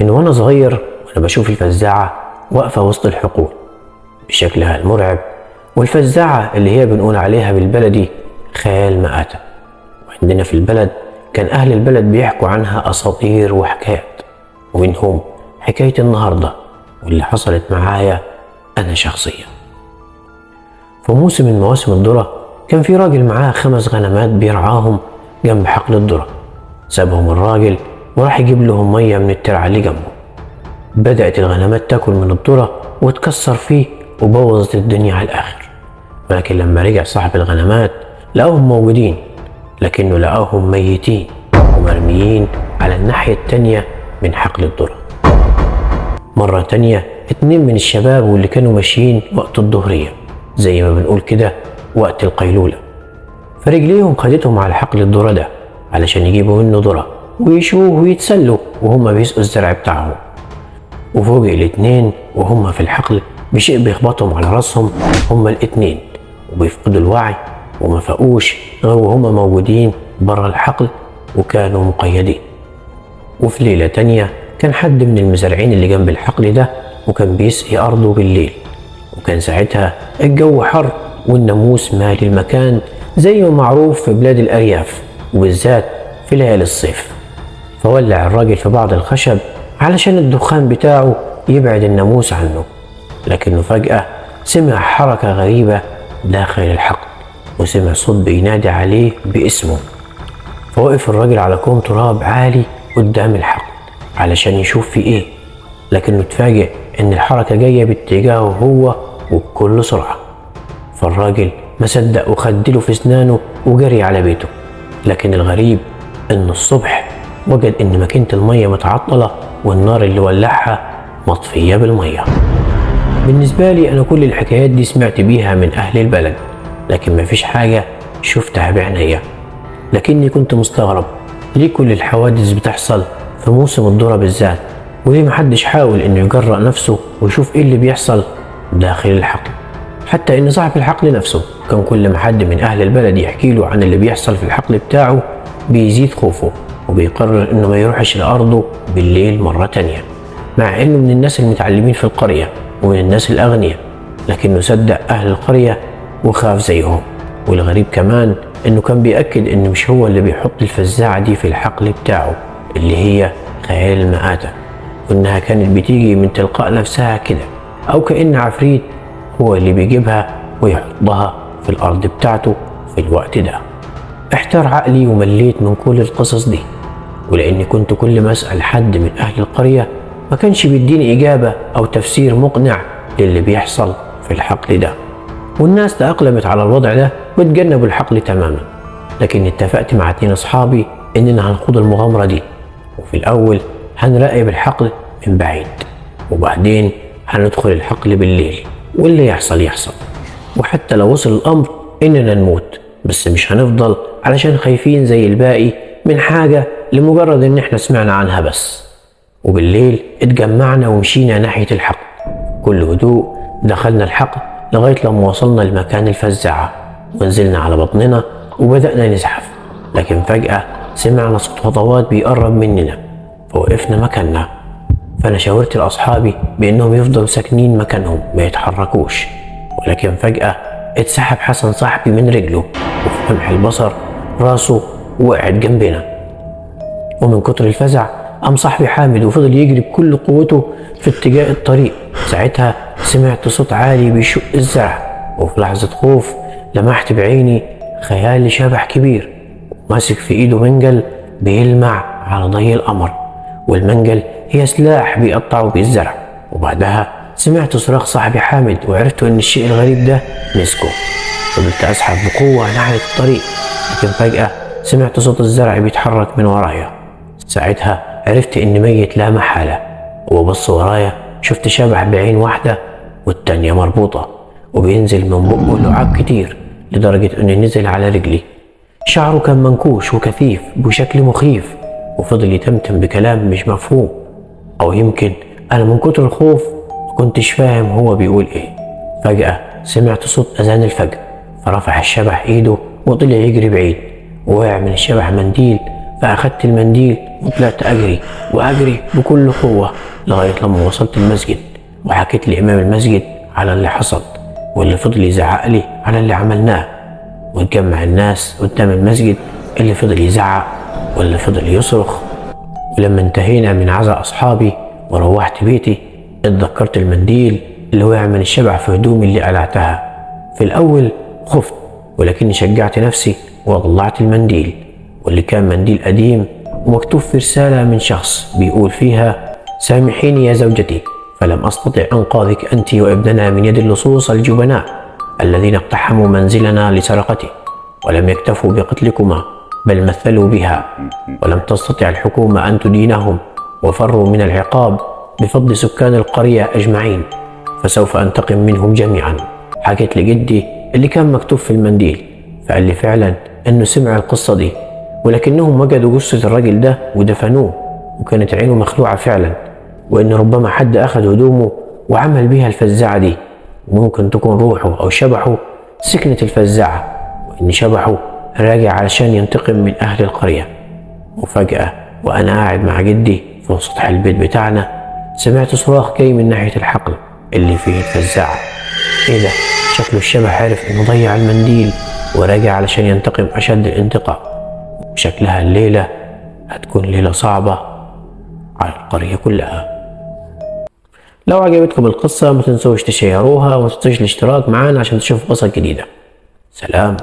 من وأنا صغير وأنا بشوف الفزاعة واقفة وسط الحقول بشكلها المرعب، والفزاعة اللي هي بنقول عليها بالبلدي خيال مآتة. وعندنا في البلد كان أهل البلد بيحكوا عنها أساطير وحكايات، ومنهم حكاية النهاردة واللي حصلت معايا أنا شخصيا. في موسم من مواسم الذرة كان في راجل معاه 5 غنمات بيرعاهم جنب حقل الذرة. سابهم الراجل وراح يجيب لهم مية من الترعة اللي جنبه. بدأت الغنمات تاكل من الذرة وتكسر فيه وبوظت الدنيا على الآخر. ولكن لما رجع صاحب الغنمات لقاهم موجودين، لكنه لقاهم ميتين ومرميين على الناحية التانية من حقل الذرة. مرة تانية 2 من الشباب واللي كانوا ماشيين وقت الظهرية زي ما بنقول كده وقت القيلولة، فرجليهم خدتهم على حقل الذرة ده علشان يجيبوا منه ذرة ويشوه ويتسلوا وهم بيسقوا الزرع بتاعهم. وفوجئ ال2 وهم في الحقل بشيء بيخبطهم على راسهم هما ال2 وبيفقدوا الوعي وما فاقوش غير وهما موجودين بره الحقل وكانوا مقيدين. وفي ليلة تانية كان حد من المزارعين اللي جنب الحقل ده وكان بيسقي أرضه بالليل، وكان ساعتها الجو حر والناموس مالي المكان زي ما معروف في بلاد الأرياف وبالذات في ليالي الصيف. فولع الراجل في بعض الخشب علشان الدخان بتاعه يبعد الناموس عنه، لكنه فجأة سمع حركة غريبة داخل الحقل وسمع صوت بينادي عليه باسمه. فوقف الراجل على كوم تراب عالي قدام الحقل علشان يشوف في ايه، لكنه اتفاجئ ان الحركة جاية باتجاهه هو وبكل سرعة. فالراجل ما صدق وخدله في اسنانه وجري على بيته. لكن الغريب ان الصبح وجد ان ماكينة المية متعطلة والنار اللي ولعها مطفية بالمية. بالنسبة لي انا كل الحكايات دي سمعت بيها من اهل البلد، لكن مفيش حاجة شفتها بعينيا. لكني كنت مستغرب ليه كل الحوادث بتحصل في موسم الذرة بالذات، وليه محدش حاول انه يجرأ نفسه ويشوف ايه اللي بيحصل داخل الحقل. حتى ان صاحب الحقل نفسه كان كل ما حد من اهل البلد يحكي له عن اللي بيحصل في الحقل بتاعه بيزيد خوفه وبيقرر انه ما يروحش لارضه بالليل مرة تانية، مع انه من الناس المتعلمين في القرية ومن الناس الاغنياء، لكنه صدق اهل القرية وخاف زيهم. والغريب كمان انه كان بيأكد انه مش هو اللي بيحط الفزاعة دي في الحقل بتاعه اللي هي خيال المآتة، وانها كانت بتيجي من تلقاء نفسها كده، او كأن عفريت هو اللي بيجيبها ويحطها في الارض بتاعته في الوقت ده. احتار عقلي ومليت من كل القصص دي، ولاني كنت كل ما اسأل حد من اهل القرية ما كانش بيديني اجابة او تفسير مقنع للي بيحصل في الحقل ده، والناس تأقلمت على الوضع ده وتجنبوا الحقل تماما. لكن اتفقت مع 2 اصحابي اننا هنخوض المغامرة دي، وفي الاول هنراقب الحقل من بعيد، وبعدين هندخل الحقل بالليل واللي يحصل يحصل. وحتى لو وصل الامر اننا نموت بس مش هنفضل علشان خايفين زي الباقي من حاجة لمجرد ان احنا سمعنا عنها بس. وبالليل اتجمعنا ومشينا ناحية الحقل كل هدوء. دخلنا الحقل لغاية لما وصلنا لمكان الفزاعة ونزلنا على بطننا وبدأنا نزحف، لكن فجأة سمعنا صوت خطوات بيقرب مننا فوقفنا مكاننا. فأنا شاورت لأصحابي بأنهم يفضلوا ساكنين مكانهم ما يتحركوش، ولكن فجأة اتسحب حسن صاحبي من رجله وفي لمح البصر راسه وقعت جنبنا. ومن كتر الفزع قام صاحبي حامد وفضل يجري بكل قوته في اتجاه الطريق. ساعتها سمعت صوت عالي بيشق الزرع، وفي لحظة خوف لمحت بعيني خيال شبح كبير ماسك في ايده منجل بيلمع على ضي القمر، والمنجل هي سلاح بيقطعه بالزرع. وبعدها سمعت صراخ صاحبي حامد وعرفت ان الشيء الغريب ده مسكه. فضلت اسحب بقوة ناحية الطريق، لكن فجأة سمعت صوت الزرع بيتحرك من ورايا. ساعتها عرفت اني ميت لا محالة، وببص ورايا شفت شبح بعين واحدة والتانية مربوطة وبينزل من بقه لعاب كتير لدرجة انه نزل على رجلي. شعره كان منكوش وكثيف بشكل مخيف، وفضل يتمتم بكلام مش مفهوم، او يمكن انا من كتر الخوف مكنتش فاهم هو بيقول ايه. فجأة سمعت صوت اذان الفجر، فرفع الشبح ايده وطلع يجري بعيد، ووقع من الشبح منديل فأخدت المنديل وطلعت أجري وأجري بكل قوة لغاية لما وصلت المسجد، وحكيت لإمام المسجد على اللي حصل، واللي فضل يزعق لي على اللي عملناه، واتجمع الناس قدام المسجد، اللي فضل يزعق واللي فضل يصرخ. ولما انتهينا من عزاء أصحابي وروحت بيتي اتذكرت المنديل اللي وقع من الشبع في هدومي اللي قلعتها. في الأول خفت، ولكني شجعت نفسي وطلعت المنديل، واللي كان منديل قديم ومكتوب في رسالة من شخص بيقول فيها: سامحيني يا زوجتي، فلم أستطع إنقاذك أنت وابننا من يد اللصوص الجبناء الذين اقتحموا منزلنا لسرقته، ولم يكتفوا بقتلكما بل مثلوا بها، ولم تستطع الحكومة أن تدينهم وفروا من العقاب بفضل سكان القرية أجمعين، فسوف أنتقم منهم جميعا. حكيت لجدي اللي كان مكتوب في المنديل، فقال لي فعلا أنه سمع القصة دي، ولكنهم وجدوا جثة الراجل ده ودفنوه، وكانت عينه مخلوعة فعلا، وإن ربما حد أخذ هدومه وعمل بيها الفزاعة دي، وممكن تكون روحه أو شبحه سكنت الفزاعة، وإن شبحه راجع علشان ينتقم من أهل القرية. وفجأة وأنا قاعد مع جدي فوق سطح البيت بتاعنا سمعت صراخ جاي من ناحية الحقل اللي فيه الفزاعة. إيه ده؟ شكله الشبح عرف إنه ضيع المنديل وراجع علشان ينتقم أشد الانتقام، وشكلها الليلة هتكون ليلة صعبة على القرية كلها. لو عجبتكم القصة ما تنسوش تشيروها وما تنسوش الاشتراك معانا عشان تشوفوا قصص جديدة. سلام.